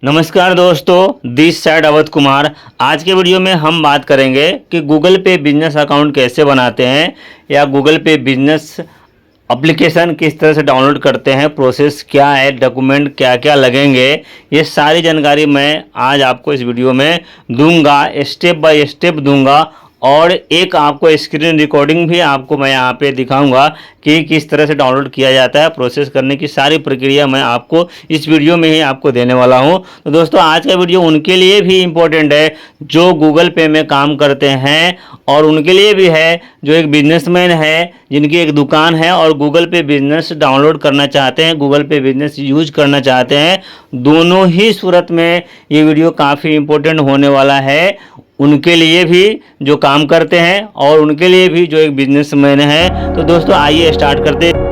नमस्कार दोस्तों, this side Awadh Kumar. आज के वीडियो में हम बात करेंगे कि गूगल पे बिजनेस अकाउंट कैसे बनाते हैं या गूगल पे बिजनेस एप्लीकेशन किस तरह से डाउनलोड करते हैं, प्रोसेस क्या है, डॉक्यूमेंट क्या क्या लगेंगे। ये सारी जानकारी मैं आज आपको इस वीडियो में दूंगा, स्टेप बाय स्टेप दूंगा। और एक आपको स्क्रीन रिकॉर्डिंग भी आपको मैं यहाँ पे दिखाऊंगा कि किस तरह से डाउनलोड किया जाता है। प्रोसेस करने की सारी प्रक्रिया मैं आपको इस वीडियो में ही आपको देने वाला हूँ। तो दोस्तों, आज का वीडियो उनके लिए भी इम्पोर्टेंट है जो गूगल पे में काम करते हैं, और उनके लिए भी है जो एक बिजनेसमैन है, जिनकी एक दुकान है और गूगल पे बिजनेस डाउनलोड करना चाहते हैं, गूगल पे बिजनेस यूज करना चाहते हैं। दोनों ही सूरत में ये वीडियो काफ़ी इम्पोर्टेंट होने वाला है, उनके लिए भी जो काम करते हैं और उनके लिए भी जो एक बिजनेसमैन है। तो दोस्तों, आइए स्टार्ट करते हैं।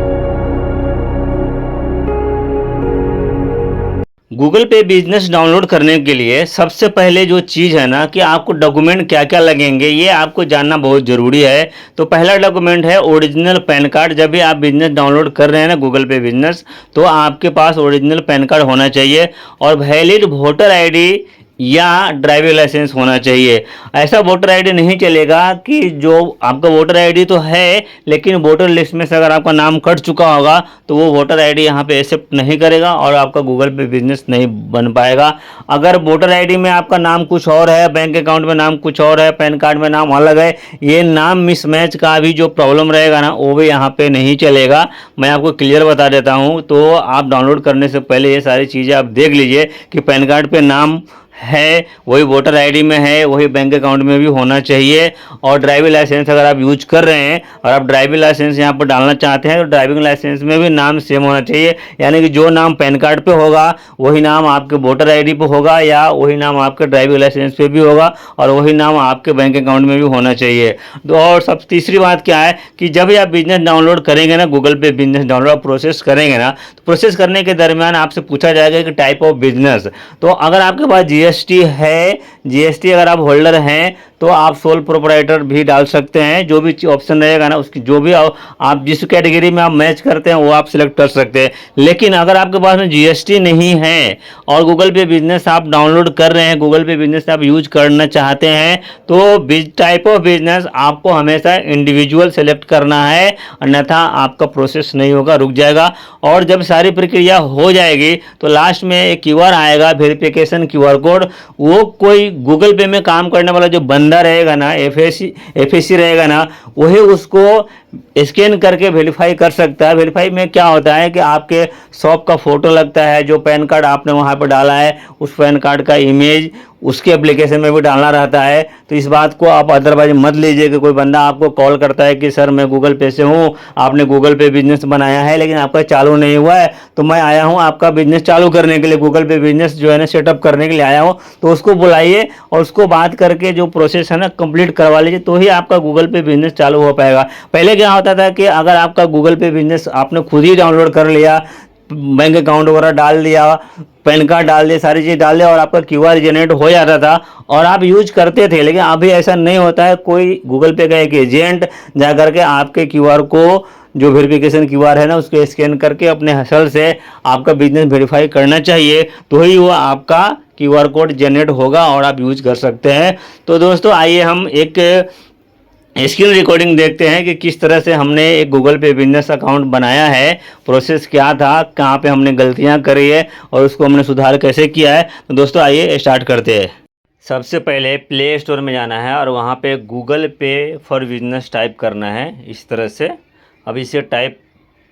गूगल पे बिजनेस डाउनलोड करने के लिए सबसे पहले जो चीज़ है ना कि आपको डॉक्यूमेंट क्या क्या लगेंगे, ये आपको जानना बहुत ज़रूरी है। तो पहला डॉक्यूमेंट है ओरिजिनल पैन कार्ड। जब भी आप बिजनेस डाउनलोड कर रहे हैं ना गूगल पे बिजनेस, तो आपके पास ओरिजिनल पैन कार्ड होना चाहिए और वैलिड वोटर आईडी या ड्राइविंग लाइसेंस होना चाहिए। ऐसा वोटर आईडी नहीं चलेगा कि जो आपका वोटर आईडी तो है लेकिन वोटर लिस्ट में से अगर आपका नाम कट चुका होगा तो वो वोटर आईडी यहाँ पे एक्सेप्ट नहीं करेगा और आपका गूगल पे बिजनेस नहीं बन पाएगा। अगर वोटर आईडी में आपका नाम कुछ और है, बैंक अकाउंट में नाम कुछ और है, पैन कार्ड में नाम अलग है, ये नाम मिसमैच का भी जो प्रॉब्लम रहेगा ना वो भी यहाँ पे नहीं चलेगा। मैं आपको क्लियर बता देता हूँ। तो आप डाउनलोड करने से पहले ये सारी चीज़ें आप देख लीजिए कि पैन कार्ड पे नाम है, वही वोटर आईडी में है, वही बैंक अकाउंट में भी होना चाहिए। और ड्राइविंग लाइसेंस अगर आप यूज कर रहे हैं और आप ड्राइविंग लाइसेंस यहाँ पर डालना चाहते हैं तो ड्राइविंग लाइसेंस में भी नाम सेम होना चाहिए। यानी कि जो नाम पैन कार्ड पे होगा वही नाम आपके वोटर आईडी पे होगा या वही नाम आपके ड्राइविंग लाइसेंस पे भी होगा और वही नाम आपके बैंक अकाउंट में भी होना चाहिए। तो और सब तीसरी बात क्या है कि जब भी आप बिजनेस डाउनलोड करेंगे ना, गूगल पे बिजनेस डाउनलोड प्रोसेस करेंगे ना, तो प्रोसेस करने के दरमियान आपसे पूछा जाएगा कि टाइप ऑफ बिजनेस। तो अगर आपके पास जीएसटी है, जीएसटी अगर आप होल्डर हैं तो आप सोल प्रोप्राइटर भी डाल सकते हैं। जो भी ऑप्शन रहेगा ना उसकी जो भी आप जिस कैटेगरी में आप मैच करते हैं वो आप सिलेक्ट कर सकते हैं। लेकिन अगर आपके पास में जीएसटी नहीं है और गूगल पे बिजनेस आप डाउनलोड कर रहे हैं, गूगल पे बिजनेस आप यूज करना चाहते हैं, तो टाइप ऑफ बिजनेस आपको हमेशा इंडिविजुअल सेलेक्ट करना है, अन्यथा आपका प्रोसेस नहीं होगा, रुक जाएगा। और जब सारी प्रक्रिया हो जाएगी तो लास्ट में एक क्यूआर आएगा, वेरिफिकेशन क्यूआर कोड। वो कोई गूगल पे में काम करने वाला जो बंदा रहेगा ना, एफएसी रहेगा ना, वही उसको स्कैन करके वेरीफाई कर सकता है। वेरीफाई में क्या होता है कि आपके शॉप का फोटो लगता है, जो पैन कार्ड आपने वहाँ पर डाला है उस पैन कार्ड का इमेज उसके एप्लीकेशन में भी डालना रहता है। तो इस बात को आप अदरवाइज मत लीजिए कि कोई बंदा आपको कॉल करता है कि सर मैं गूगल पे से हूँ, आपने गूगल पे बिजनेस बनाया है लेकिन आपका चालू नहीं हुआ है, तो मैं आया हूँ आपका बिजनेस चालू करने के लिए, गूगल पे बिजनेस जो है ना सेटअप करने के लिए आया हूँ। तो उसको बुलाइए और उसको बात करके जो प्रोसेस है ना कंप्लीट करवा लीजिए, तो ही आपका गूगल पे बिजनेस चालू हो पाएगा। पहले क्या होता था कि अगर आपका गूगल पे बिजनेस आपने खुद ही डाउनलोड कर लिया, बैंक अकाउंट वगैरह डाल दिया, पैन कार्ड डाल दिया, सारी चीज़ डाल दिया और आपका क्यूआर जनरेट हो जाता था और आप यूज करते थे। लेकिन अभी ऐसा नहीं होता है। कोई गूगल पे का एक एजेंट जा करके आपके क्यूआर को, जो वेरिफिकेशन क्यूआर है ना, उसको स्कैन करके अपने हसल से आपका बिजनेस वेरीफाई करना चाहिए, तो ही वो आपका क्यूआर कोड जनरेट होगा और आप यूज कर सकते हैं। तो दोस्तों, आइए हम एक स्क्रीन रिकॉर्डिंग देखते हैं कि किस तरह से हमने एक गूगल पे बिजनेस अकाउंट बनाया है, प्रोसेस क्या था, कहाँ पे हमने गलतियाँ करी है और उसको हमने सुधार कैसे किया है। तो दोस्तों, आइए स्टार्ट करते हैं। सबसे पहले प्ले स्टोर में जाना है और वहाँ पे गूगल पे फॉर बिजनेस टाइप करना है इस तरह से। अब इसे टाइप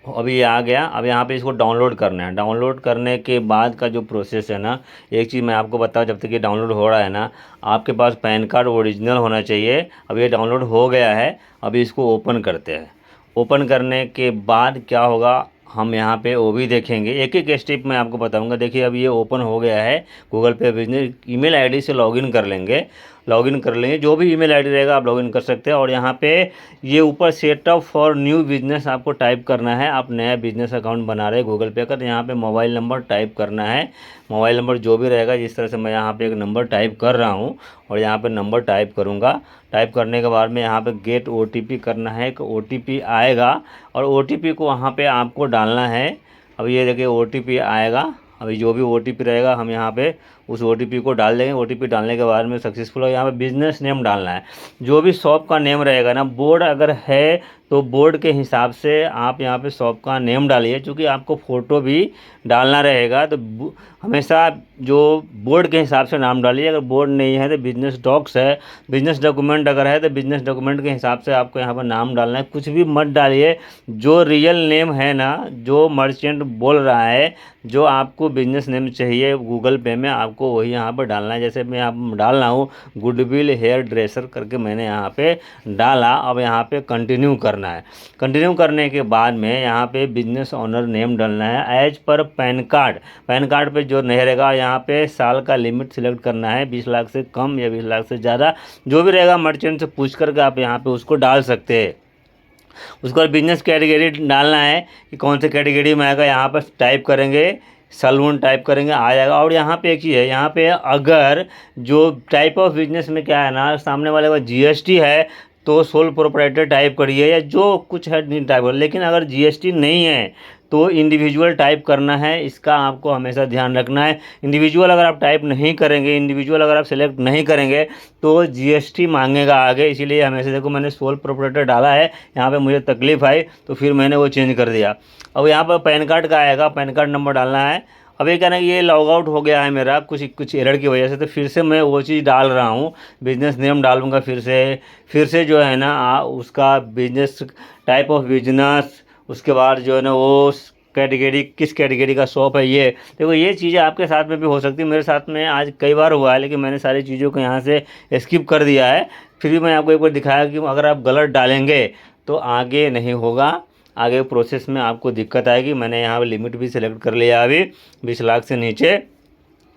अभी आ गया। अब यहाँ पे इसको डाउनलोड करना है। डाउनलोड करने के बाद का जो प्रोसेस है ना, एक चीज़ मैं आपको बताऊँ, जब तक ये डाउनलोड हो रहा है ना, आपके पास पैन कार्ड ओरिजिनल होना चाहिए। अब ये डाउनलोड हो गया है, अभी इसको ओपन करते हैं। ओपन करने के बाद क्या होगा हम यहाँ पे वो भी देखेंगे, एक एक स्टेप मैं आपको बताऊंगा। देखिए, अब ये ओपन हो गया है गूगल पे बिजनेस। ईमेल आईडी से लॉगिन कर लेंगे, जो भी ईमेल आईडी रहेगा आप लॉगिन कर सकते हैं। और यहाँ पे ये ऊपर सेटअप फॉर न्यू बिजनेस आपको टाइप करना है। आप नया बिजनेस अकाउंट बना रहे हैं गूगल पे का, तो यहाँ पे मोबाइल नंबर टाइप करना है। मोबाइल नंबर जो भी रहेगा, जिस तरह से मैं यहाँ पे एक नंबर टाइप कर रहा हूँ और यहाँ पे नंबर टाइप करूँगा। टाइप करने के बाद में यहाँ पे गेट ओटीपी करना है, एक ओटीपी आएगा और ओटीपी को वहाँ पे आपको डालना है। अब ये देखिए ओटीपी आएगा, अभी जो भी OTP रहेगा हम यहाँ पे उस OTP को डाल देंगे। OTP डालने के बाद में सक्सेसफुल हो, यहाँ पे बिजनेस नेम डालना है। जो भी शॉप का नेम रहेगा ना, बोर्ड अगर है तो बोर्ड के हिसाब से आप यहाँ पे शॉप का नेम डालिए, क्योंकि आपको फ़ोटो भी डालना रहेगा। तो हमेशा जो बोर्ड के हिसाब से नाम डालिए। अगर बोर्ड नहीं है तो बिजनेस डॉक्स है, बिजनेस डॉक्यूमेंट अगर है तो बिजनेस डॉक्यूमेंट के हिसाब से आपको यहाँ पर नाम डालना है। कुछ भी मत डालिए, जो रियल नेम है ना, जो मर्चेंट बोल रहा है, जो आपको बिजनेस नेम चाहिए गूगल पे में, आपको वही यहाँ पर डालना है। जैसे मैं यहाँ डाल रहा हूँ गुडविल हेयर ड्रेसर करके मैंने यहाँ पे डाला। अब यहाँ पे कंटिन्यू करना है। कंटिन्यू करने के बाद में यहाँ पे बिजनेस ओनर नेम डालना है as per pan card. Pan card पे जो नहीं रहेगा, यहाँ पे साल का लिमिट सिलेक्ट करना है, 20 लाख से कम या 20 लाख से ज़्यादा, जो भी रहेगा मर्चेंट से पूछ करके आप यहाँ पे उसको डाल सकते हैं। उसके बाद बिजनेस कैटेगरी डालना है कि कौन से कैटेगरी में आएगा। यहाँ पर टाइप करेंगे सैलून, टाइप करेंगे आ जाएगा। और यहाँ पे एक चीज़ है, यहाँ पे अगर जो टाइप ऑफ बिजनेस में क्या है ना, सामने वाले का GST है तो सोल प्रोप्राइटर टाइप करिए, या जो कुछ है नहीं टाइप करिए। लेकिन अगर GST नहीं है तो इंडिविजुअल टाइप करना है, इसका आपको हमेशा ध्यान रखना है। इंडिविजुअल अगर आप टाइप नहीं करेंगे, इंडिविजुअल अगर आप सेलेक्ट नहीं करेंगे तो GST मांगेगा आगे। इसीलिए हमेशा देखो मैंने सोल प्रोप्राइटर डाला है, यहाँ पे मुझे तकलीफ आई तो फिर मैंने वो चेंज कर दिया। अब यहाँ पर पैन कार्ड का आएगा, पैन कार्ड नंबर डालना है। अब ये कहना ये लॉग आउट हो गया है मेरा कुछ एरर की वजह से, तो फिर से मैं वो चीज़ डाल रहा हूँ, बिजनेस नेम डालूँगा फिर से जो है ना उसका बिजनेस टाइप ऑफ बिजनेस, उसके बाद जो है ना वो कैटेगरी, किस कैटेगरी का शॉप है। ये देखो ये चीज़ें आपके साथ में भी हो सकती है। मेरे साथ में आज कई बार हुआ है, लेकिन मैंने सारी चीज़ों को यहाँ से स्किप कर दिया है। फिर भी मैं आपको एक बार दिखाया कि अगर आप गलत डालेंगे तो आगे नहीं होगा, आगे प्रोसेस में आपको दिक्कत आएगी। मैंने यहाँ पर लिमिट भी सिलेक्ट कर लिया अभी 20 लाख से नीचे।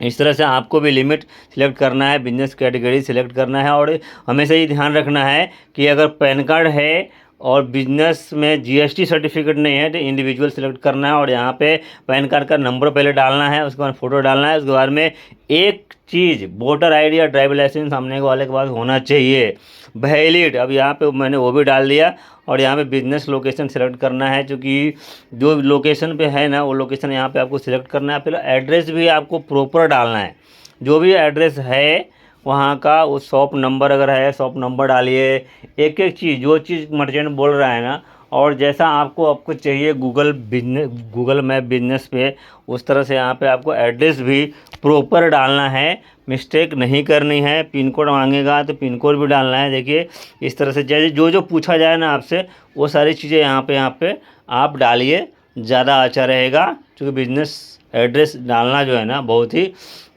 इस तरह से आपको भी लिमिट सिलेक्ट करना है, बिजनेस कैटेगरी सिलेक्ट करना है। और हमेशा ये ध्यान रखना है कि अगर पैन कार्ड है और बिजनेस में GST सर्टिफिकेट नहीं है तो इंडिविजुअल सिलेक्ट करना है। और यहाँ पे पैन कार्ड का नंबर पहले डालना है, उसके बाद फ़ोटो डालना है। उसके बाद में एक चीज़ वोटर ID या ड्राइवर लाइसेंस सामने वाले के पास होना चाहिए वैलिड। अब यहाँ पे मैंने वो भी डाल दिया। और यहाँ पे बिजनेस लोकेशन सिलेक्ट करना है, क्योंकि जो लोकेशन पे है ना वो लोकेशन यहाँ पे आपको सिलेक्ट करना है। फिर एड्रेस भी आपको प्रॉपर डालना है, जो भी एड्रेस है वहाँ का, उस शॉप नंबर अगर है शॉप नंबर डालिए। एक एक चीज़, जो चीज़ मर्चेंट बोल रहा है ना, और जैसा आपको चाहिए गूगल मैप बिजनेस पे, उस तरह से यहाँ पे आपको एड्रेस भी प्रॉपर डालना है, मिस्टेक नहीं करनी है। पिन कोड मांगेगा तो पिन कोड भी डालना है। देखिए इस तरह से जैसे जो पूछा जाए ना आपसे, वो सारी चीज़ें यहाँ पे आप डालिए, ज़्यादा अच्छा रहेगा। क्योंकि बिजनेस एड्रेस डालना जो है ना बहुत ही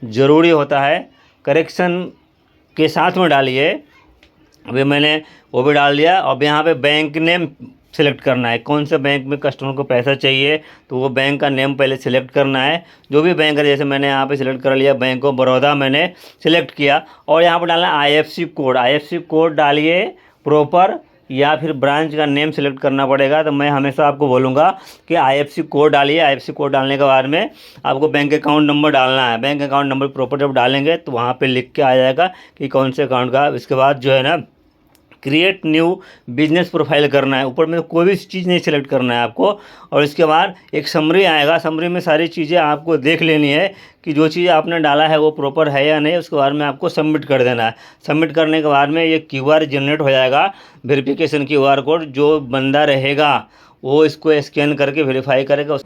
ज़रूरी होता है। करेक्शन के साथ में डालिए। अभी मैंने वो भी डाल दिया। अब यहाँ पे बैंक नेम सिलेक्ट करना है, कौन से बैंक में कस्टमर को पैसा चाहिए, तो वो बैंक का नेम पहले सिलेक्ट करना है। जो भी बैंक है, जैसे मैंने यहाँ पे सिलेक्ट कर लिया बैंक ऑफ बड़ौदा मैंने सिलेक्ट किया। और यहाँ पर डालना है IFSC कोड। IFSC कोड डालिए प्रॉपर, या फिर ब्रांच का नेम सिलेक्ट करना पड़ेगा। तो मैं हमेशा आपको बोलूँगा कि IFSC कोड डालिए। IFSC कोड डालने के बाद में आपको बैंक अकाउंट नंबर डालना है। बैंक अकाउंट नंबर प्रॉपर जब डालेंगे तो वहाँ पे लिख के आ जाएगा कि कौन से अकाउंट का। इसके बाद जो है ना क्रिएट न्यू बिजनेस प्रोफाइल करना है। ऊपर में कोई भी चीज़ नहीं सिलेक्ट करना है आपको। और इसके बाद एक समरी आएगा, समरी में सारी चीज़ें आपको देख लेनी है कि जो चीज़ आपने डाला है वो प्रॉपर है या नहीं। उसके बाद में आपको सबमिट कर देना है। सबमिट करने के बाद में ये QR जनरेट हो जाएगा, वेरिफिकेशन QR कोड। जो बंदा रहेगा वो इसको स्कैन करके वेरीफाई करेगा।